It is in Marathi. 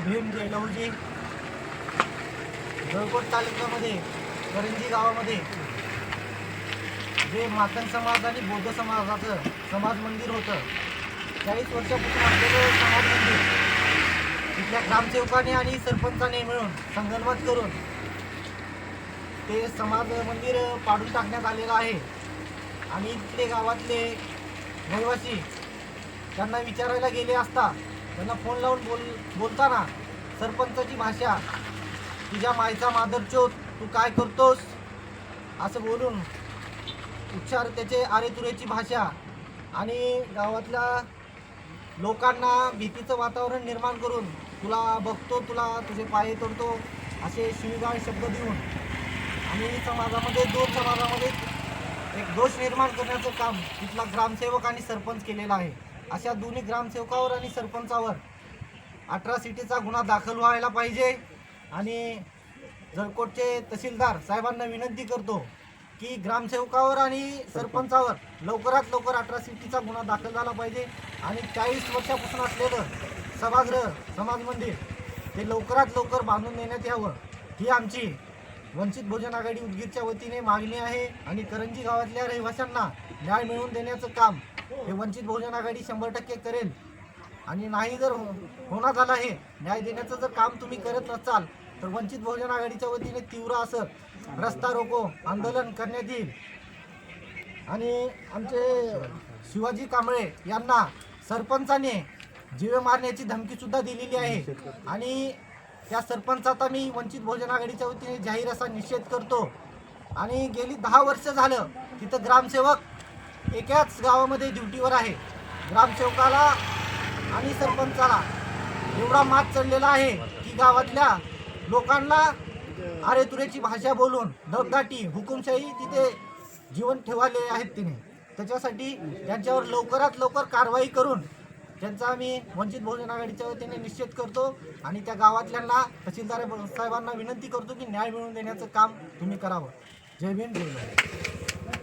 भीम जय लहुजी. जळकोट तालुक्यामध्ये करंजी गावामध्ये जे मातंग समाज आणि बौद्ध समाजाचं समाज मंदिर होतं, 40 वर्षापासून असलेलं समाज मंदिर तिथल्या ग्रामसेवकाने आणि सरपंचाने मिळून संगनमत करून ते समाज मंदिर पाडून टाकण्यात आलेलं आहे. आणि इथले गावातले रहिवासी त्यांना विचारायला गेले असता त्यांना फोन लावून बोलताना सरपंचाची भाषा, तुझ्या मायचा मादरचोद, तू काय करतोस असं बोलून उच्चार, त्याचे आरेतुरेची भाषा आणि गावातल्या लोकांना भीतीचं वातावरण निर्माण करून तुला बघतो, तुला तुझे पाय तोडतो असे शिवीगाळ शब्द देऊन आणि समाजामध्ये दोन समाजामध्ये एक दोष निर्माण करण्याचं काम तिथला ग्रामसेवक आणि सरपंच केलेला आहे. अशा दोन्ही ग्रामसेवकावर आणि सरपंचावर अट्रॉसिटीचा गुन्हा दाखल व्हायला पाहिजे. आणि जळकोटचे तहसीलदार साहेबांना विनंती करतो की ग्रामसेवकावर आणि सरपंचावर लवकरात लवकर अट्रॉसिटीचा गुन्हा दाखल झाला पाहिजे. आणि 40 वर्षापासून असलेलं सभागृह समाज मंदिर ते लवकरात लवकर बांधून देण्यात यावं, ही आमची वंचित बहुजन आघाडी उदगीरच्या वतीने मागणी आहे. आणि करंजी गावातल्या रहिवाशांना न्याय मिळवून देण्याचं काम हे वंचित बहुजन आघाडी 100% करेल. आणि नाही जर होणार झाला हे न्याय देण्याचं जर काम तुम्ही करत नसाल तर वंचित बहुजन आघाडीच्या वतीने तीव्र असं रस्ता रोको आंदोलन करण्यात येईल. आणि आमचे शिवाजी कांबळे यांना सरपंचाने जीवे मारण्याची धमकीसुद्धा दिलेली आहे. आणि त्या सरपंचाचा मी वंचित बहुजन आघाडीच्या वतीने जाहीर असा निषेध करतो. आणि गेली 10 वर्ष झालं तिथं ग्रामसेवक एकाच गावामध्ये ड्युटीवर आहे. ग्रामसेवकाला आणि सरपंचाला एवढा मात चढलेला आहे की गावातल्या लोकांना आरेतुरेची भाषा बोलून दबदाटी, हुकुमशाही तिथे जीवन ठेवले आहेत तिने. त्याच्यासाठी त्यांच्यावर लवकरात लवकर कारवाई करून त्यांचा आम्ही वंचित बहुजन आघाडीच्या वतीने निषेध करतो. आणि त्या गावातल्यांना तहसीलदार साहेबांना विनंती करतो की न्याय मिळवून देण्याचं काम तुम्ही करावं. जय भीम, जय भारत.